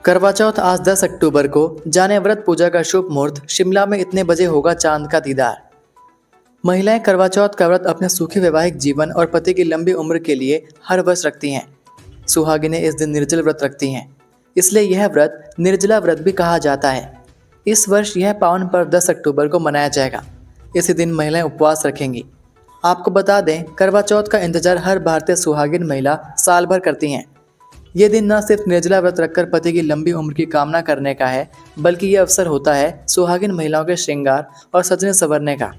करवा चौथ आज 10 अक्टूबर को जाने व्रत पूजा का शुभ मुहूर्त। शिमला में इतने बजे होगा चांद का दीदार। महिलाएं करवा चौथ का व्रत अपने सुखी वैवाहिक जीवन और पति की लंबी उम्र के लिए हर वर्ष रखती हैं। सुहागिनें इस दिन निर्जल व्रत रखती हैं, इसलिए यह व्रत निर्जला व्रत भी कहा जाता है। इस वर्ष यह पावन पर्व 10 अक्टूबर को मनाया जाएगा। इसी दिन महिलाएं उपवास रखेंगी। आपको बता दें, करवा चौथ का इंतजार हर भारतीय सुहागिन महिला साल भर करती हैं। ये दिन न सिर्फ निर्जला व्रत रखकर पति की लंबी उम्र की कामना करने का है, बल्कि ये अवसर होता है सुहागिन महिलाओं के श्रृंगार और सजने संवरने का।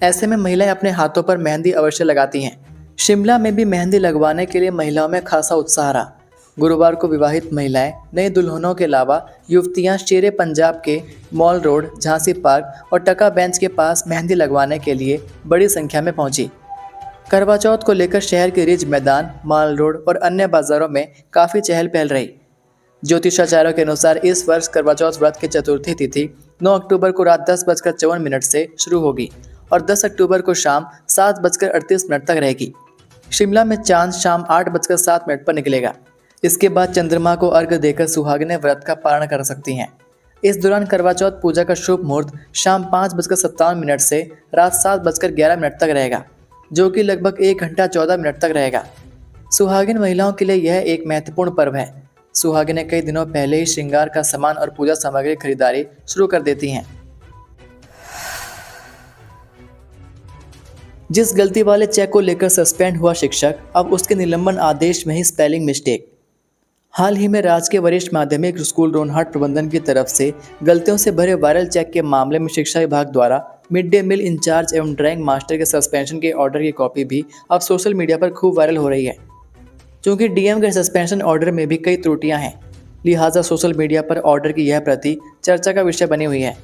ऐसे में महिलाएं अपने हाथों पर मेहंदी अवश्य लगाती हैं। शिमला में भी मेहंदी लगवाने के लिए महिलाओं में खासा उत्साह रहा। गुरुवार को विवाहित महिलाएं, नए दुल्हनों के अलावा युवतियां शेरे पंजाब के मॉल रोड, झांसी पार्क और टका बेंच के पास मेहंदी लगवाने के लिए बड़ी संख्या में पहुंची। करवा चौथ को लेकर शहर के रिज मैदान, माल रोड और अन्य बाजारों में काफ़ी चहल पहल रही। ज्योतिषाचार्यों के अनुसार इस वर्ष करवा चौथ व्रत की चतुर्थी तिथि 9 अक्टूबर को रात 10:54 से शुरू होगी और 10 अक्टूबर को शाम 7:38 तक रहेगी। शिमला में चांद शाम 8:07 पर निकलेगा। इसके बाद चंद्रमा को अर्घ्य देकर सुहागिनें व्रत का पारण कर सकती हैं। इस दौरान करवा चौथ पूजा का शुभ मुहूर्त शाम 5:57 से रात 7:11 तक रहेगा, जो कि लगभग 1 घंटा 14 मिनट तक रहेगा। सुहागिन महिलाओं के लिए यह एक महत्वपूर्ण पर्व है। सुहागिनें कई दिनों पहले ही श्रृंगार का सामान और पूजा सामग्री खरीदारी शुरू कर देती हैं। जिस गलती वाले चेक को लेकर सस्पेंड हुआ शिक्षक, अब उसके निलंबन आदेश में ही स्पेलिंग मिस्टेक। हाल ही में राजकीय वरिष्ठ माध्यमिक स्कूल रोनहाट प्रबंधन की तरफ से गलतियों से भरे वायरल चेक के मामले में शिक्षा विभाग द्वारा मिड डे मील इंचार्ज एवं ड्राइंग मास्टर के सस्पेंशन के ऑर्डर की कॉपी भी अब सोशल मीडिया पर खूब वायरल हो रही है। क्योंकि डीएम के सस्पेंशन ऑर्डर में भी कई त्रुटियां हैं, लिहाजा सोशल मीडिया पर ऑर्डर की यह प्रति चर्चा का विषय बनी हुई है।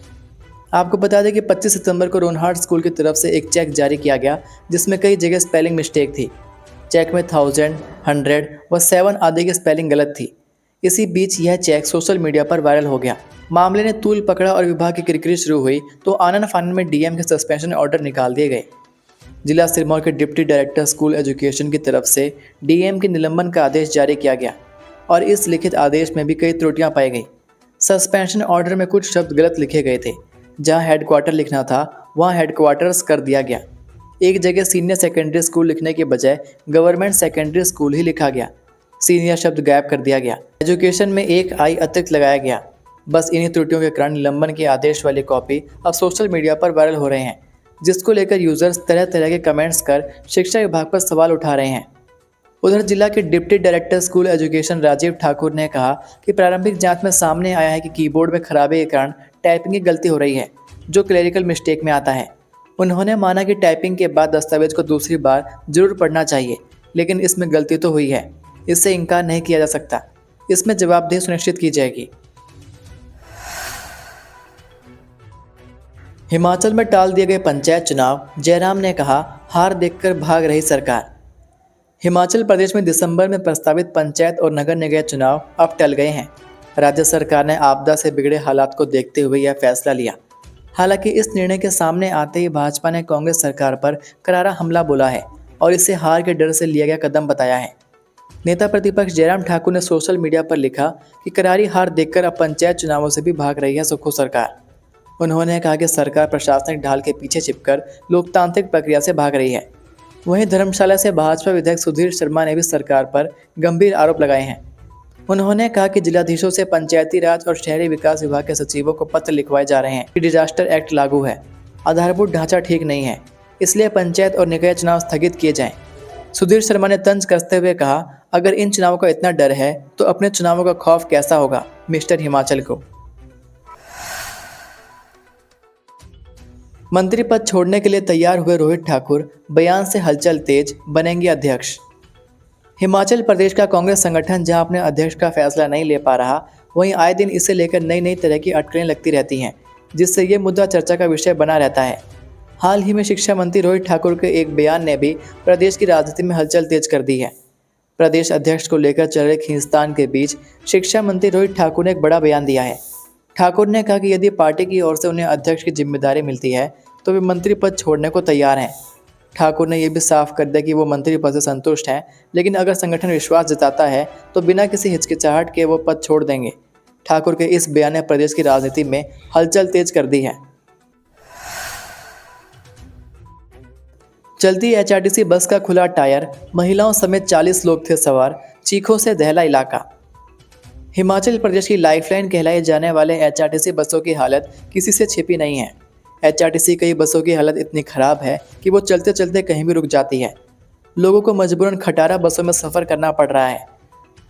आपको बता दें कि 25 सितंबर को रोनहाट स्कूल की तरफ से एक चेक जारी किया गया, जिसमें कई जगह स्पेलिंग मिस्टेक थी। चेक में 1000, 100 व 7 आदि की स्पेलिंग गलत थी। इसी बीच यह चेक सोशल मीडिया पर वायरल हो गया। मामले ने तूल पकड़ा और विभाग की किरकिरी शुरू हुई तो आनन फानन में डीएम के सस्पेंशन ऑर्डर निकाल दिए गए। जिला सिरमौर के डिप्टी डायरेक्टर स्कूल एजुकेशन की तरफ से डीएम के निलंबन का आदेश जारी किया गया और इस लिखित आदेश में भी कई त्रुटियां पाई गई। सस्पेंशन ऑर्डर में कुछ शब्द गलत लिखे गए थे। जहां हेडक्वार्टर लिखना था वहां हेडक्वार्टर्स कर दिया गया। एक जगह सीनियर सेकेंडरी स्कूल लिखने के बजाय गवर्नमेंट सेकेंडरी स्कूल ही लिखा गया। सीनियर शब्द गायब कर दिया गया। एजुकेशन में एक आई अतिरिक्त लगाया गया। बस इन्हीं त्रुटियों के कारण निलंबन के आदेश वाली कॉपी अब सोशल मीडिया पर वायरल हो रहे हैं, जिसको लेकर यूजर्स तरह तरह के कमेंट्स कर शिक्षा विभाग पर सवाल उठा रहे हैं। उधर जिला के deputy director school education Rajiv Thakur ने कहा कि प्रारंभिक जांच में सामने आया है कि कीबोर्ड में खराबी के कारण टाइपिंग की गलती हो रही है, जो क्लेरिकल मिस्टेक में आता है। उन्होंने माना कि टाइपिंग के बाद दस्तावेज को दूसरी बार जरूर पढ़ना चाहिए, लेकिन इसमें गलती तो हुई है, इससे इनकार नहीं किया जा सकता। इसमें जवाबदेही सुनिश्चित की जाएगी। हिमाचल में टाल दिए गए पंचायत चुनाव, जयराम ने कहा, हार देखकर भाग रही सरकार। हिमाचल प्रदेश में दिसंबर में प्रस्तावित पंचायत और नगर निकाय चुनाव अब टल गए हैं। राज्य सरकार ने आपदा से बिगड़े हालात को देखते हुए यह फैसला लिया। हालांकि इस निर्णय के सामने आते ही भाजपा ने कांग्रेस सरकार पर करारा हमला बोला है और इसे हार के डर से लिया गया कदम बताया है। नेता प्रतिपक्ष जयराम ठाकुर ने सोशल मीडिया पर लिखा कि करारी हार देखकर अब पंचायत चुनावों से भी भाग रही है सुखो सरकार। उन्होंने कहा कि सरकार प्रशासनिक ढाल के पीछे छिपकर लोकतांत्रिक प्रक्रिया से भाग रही है। वहीं धर्मशाला से भाजपा विधायक सुधीर शर्मा ने भी सरकार पर गंभीर आरोप लगाए हैं। उन्होंने कहा कि जिलाधीशों से पंचायती राज और शहरी विकास विभाग के सचिवों को पत्र लिखवाए जा रहे हैं कि डिजास्टर एक्ट लागू है, आधारभूत ढांचा ठीक नहीं है, इसलिए पंचायत और निकाय चुनाव स्थगित किए जाएं। सुधीर शर्मा ने तंज कसते हुए कहा, अगर इन चुनावों का इतना डर है तो अपने चुनावों का खौफ कैसा होगा मिस्टर हिमाचल को। मंत्री पद छोड़ने के लिए तैयार हुए रोहित ठाकुर, बयान से हलचल तेज, बनेंगे अध्यक्ष। हिमाचल प्रदेश का कांग्रेस संगठन जहां अपने अध्यक्ष का फैसला नहीं ले पा रहा, वहीं आए दिन इसे लेकर नई नई तरह की अटकलें लगती रहती हैं, जिससे ये मुद्दा चर्चा का विषय बना रहता है। हाल ही में शिक्षा मंत्री रोहित ठाकुर के एक बयान ने भी प्रदेश की राजनीति में हलचल तेज कर दी है। प्रदेश अध्यक्ष को लेकर चल रहे खींचतान के बीच शिक्षा मंत्री रोहित ठाकुर ने एक बड़ा बयान दिया है। ठाकुर ने कहा कि यदि पार्टी की ओर से उन्हें अध्यक्ष की जिम्मेदारी मिलती है तो वे मंत्री पद छोड़ने को तैयार हैं। ठाकुर ने यह भी साफ कर दिया कि वो मंत्री पद से संतुष्ट हैं, लेकिन अगर संगठन विश्वास जताता है तो बिना किसी हिचकिचाहट के वो पद छोड़ देंगे। ठाकुर के इस बयान ने प्रदेश की राजनीति में हलचल तेज कर दी है। चलती एचआरटीसी बस का खुला टायर, महिलाओं समेत 40 लोग थे सवार, चीखों से दहला इलाका। हिमाचल प्रदेश की लाइफलाइन कहलाई जाने वाले एचआरटीसी बसों की हालत किसी से छिपी नहीं है। एचआरटीसी कई बसों की हालत इतनी खराब है कि वो चलते चलते कहीं भी रुक जाती है। लोगों को मजबूरन खटारा बसों में सफ़र करना पड़ रहा है।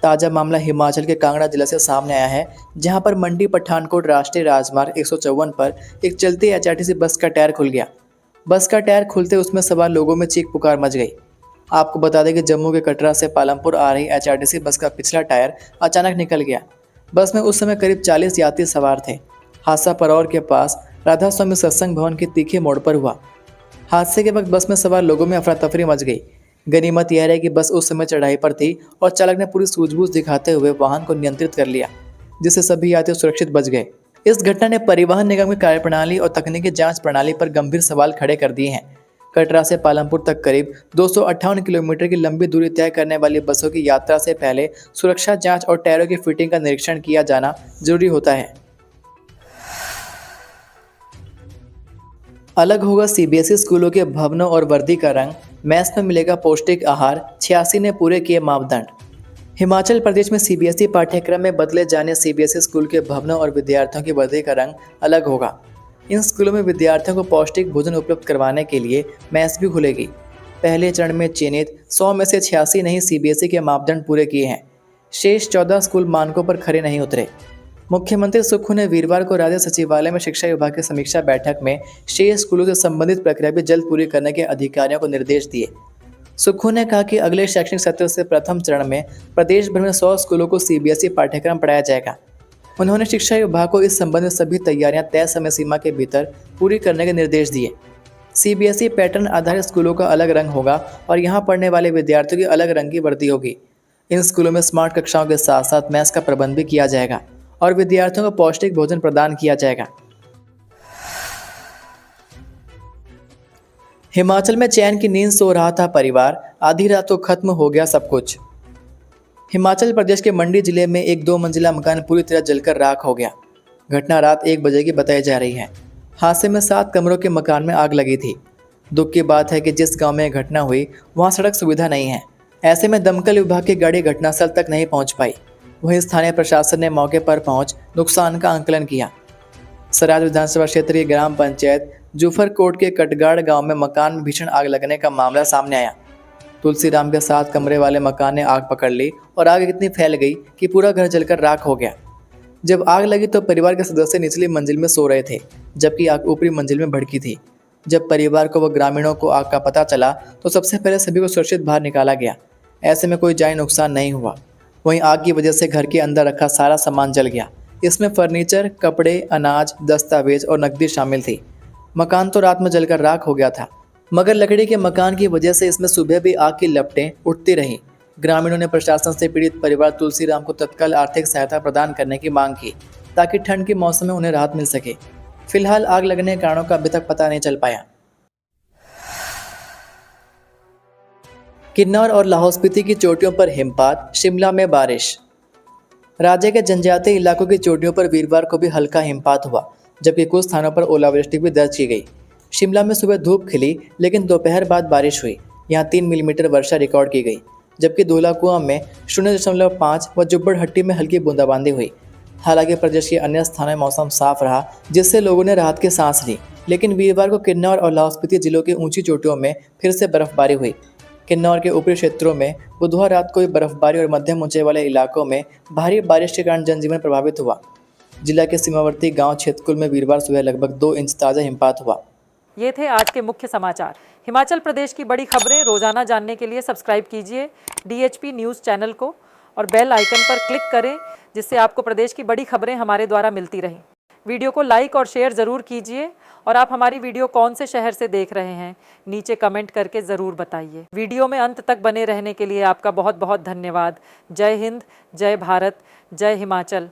ताज़ा मामला हिमाचल के कांगड़ा जिले से सामने आया है, जहां पर मंडी पठानकोट राष्ट्रीय राजमार्ग 154 पर एक चलती एचआरटीसी बस का टायर खुल गया। बस का टायर खुलते उसमें सवार लोगों में चीख पुकार मच गई। आपको बता दें कि जम्मू के कटरा से पालमपुर आ रही एचआरटीसी बस का पिछला टायर अचानक निकल गया। बस में उस समय करीब 40 यात्री सवार थे। हादसा परौर के पास राधा स्वामी सत्संग भवन के तीखे मोड़ पर हुआ। हादसे के वक्त बस में सवार लोगों में अफरा तफरी मच गई। गनीमत यह है कि बस उस समय चढ़ाई पर थी और चालक ने पूरी सूझबूझ दिखाते हुए वाहन को नियंत्रित कर लिया, जिससे सभी यात्री सुरक्षित बच गए। इस घटना ने परिवहन निगम की कार्यप्रणाली और तकनीकी जांच प्रणाली पर गंभीर सवाल खड़े कर दिए हैं। कटरा से पालमपुर तक करीब 258 किलोमीटर की लंबी दूरी तय करने वाली बसों की यात्रा से पहले सुरक्षा जांच और टायरों की फिटिंग का निरीक्षण किया जाना जरूरी होता है। अलग होगा सीबीएसई स्कूलों के भवनों और वर्दी का रंग, मैस में मिलेगा पौष्टिक आहार, 86 ने पूरे किए मापदंड। हिमाचल प्रदेश में सीबीएसई पाठ्यक्रम में बदले जाने सीबीएसई स्कूल के भवनों और विद्यार्थियों की वर्दी का रंग अलग होगा। इन स्कूलों में विद्यार्थियों को पौष्टिक भोजन उपलब्ध करवाने के लिए मैस भी खुलेगी। पहले चरण में चयनित 100 में से 86 नहीं सीबीएसई के मापदंड पूरे किए हैं। शेष 14 स्कूल मानकों पर खरे नहीं उतरे। मुख्यमंत्री सुक्खू ने वीरवार को राज्य सचिवालय में शिक्षा विभाग की समीक्षा बैठक में शेष स्कूलों से संबंधित प्रक्रिया भी जल्द पूरी करने के अधिकारियों को निर्देश दिए। सुक्खू ने कहा कि अगले शैक्षणिक सत्र से प्रथम चरण में प्रदेश भर में 100 स्कूलों को सीबीएसई पाठ्यक्रम पढ़ाया जाएगा। उन्होंने शिक्षा विभाग को इस संबंध में सभी तैयारियां तय समय सीमा के भीतर पूरी करने के निर्देश दिए। सीबीएसई पैटर्न आधारित स्कूलों का अलग रंग होगा और यहां पढ़ने वाले विद्यार्थियों की अलग रंग की वर्दी होगी। इन स्कूलों में स्मार्ट कक्षाओं के साथ साथ मैथ्स का प्रबंध भी किया जाएगा और विद्यार्थियों को पौष्टिक भोजन प्रदान किया जाएगा। हिमाचल में चैन की नींद सो रहा था परिवार, आधी रात को खत्म हो गया सब कुछ। हिमाचल प्रदेश के मंडी जिले में एक 2 मंजिला मकान पूरी तरह जलकर राख हो गया। घटना रात 1 बजे की बताई जा रही है। हादसे में 7 कमरों के मकान में आग लगी थी। दुख की बात है कि जिस गांव में घटना हुई वहां सड़क सुविधा नहीं है। ऐसे में दमकल विभाग की गाड़ी घटनास्थल तक नहीं पहुंच पाई। वहीं स्थानीय प्रशासन ने मौके पर पहुंच नुकसान का आंकलन किया। सराज विधानसभा क्षेत्र की ग्राम पंचायत जुफरकोट के कटगाड़ गांव में मकान में भीषण आग लगने का मामला सामने आया। तुलसीराम के 7 कमरे वाले मकान ने आग पकड़ ली और आग इतनी फैल गई कि पूरा घर जलकर राख हो गया। जब आग लगी तो परिवार के सदस्य निचली मंजिल में सो रहे थे, जबकि आग ऊपरी मंजिल में भड़की थी। जब परिवार को व ग्रामीणों को आग का पता चला तो सबसे पहले सभी को सुरक्षित बाहर निकाला गया। ऐसे में कोई जानी नुकसान नहीं हुआ। वहीं आग की वजह से घर के अंदर रखा सारा सामान जल गया। इसमें फर्नीचर, कपड़े, अनाज, दस्तावेज और नकदी शामिल थी। मकान तो रात में जलकर राख हो गया था, मगर लकड़ी के मकान की वजह से इसमें सुबह भी आग की लपटें उठती रहीं। ग्रामीणों ने प्रशासन से पीड़ित परिवार तुलसीराम को तत्काल आर्थिक सहायता प्रदान करने की मांग की, ताकि ठंड के मौसम में उन्हें राहत मिल सके। फिलहाल आग लगने के कारणों का अभी तक पता नहीं चल पाया। किन्नौर और लाहौल स्पीति की चोटियों पर हिमपात, शिमला में बारिश। राज्य के जनजातीय इलाकों की चोटियों पर वीरवार को भी हल्का हिमपात हुआ, जबकि कुछ स्थानों पर ओलावृष्टि भी दर्ज की गई। शिमला में सुबह धूप खिली, लेकिन दोपहर बाद बारिश हुई। यहाँ 3 मिलीमीटर वर्षा रिकॉर्ड की गई, जबकि धौलाकुआं में 0.5 व जुब्बड़हट्टी में हल्की बूंदाबांदी हुई। हालांकि प्रदेश के अन्य स्थानों में मौसम साफ रहा, जिससे लोगों ने राहत की सांस ली। लेकिन वीरवार को किन्नौर और लाहौल स्पीति जिलों की ऊंची चोटियों में फिर से बर्फबारी हुई। किन्नौर के ऊपरी क्षेत्रों में बुधवार रात को भी बर्फबारी और मध्यम ऊंचाई वाले इलाकों में भारी बारिश के कारण जनजीवन प्रभावित हुआ। जिला के सीमावर्ती गांव छेतकुल में वीरवार सुबह लगभग 2 इंच ताज़ा हिमपात हुआ। ये थे आज के मुख्य समाचार। हिमाचल प्रदेश की बड़ी खबरें रोजाना जानने के लिए सब्सक्राइब कीजिए DHP न्यूज़ चैनल को और बेल आइकन पर क्लिक करें, जिससे आपको प्रदेश की बड़ी खबरें हमारे द्वारा मिलती रहें। वीडियो को लाइक और शेयर ज़रूर कीजिए और आप हमारी वीडियो कौन से शहर से देख रहे हैं नीचे कमेंट करके ज़रूर बताइए। वीडियो में अंत तक बने रहने के लिए आपका बहुत बहुत धन्यवाद। जय हिंद, जय भारत, जय हिमाचल।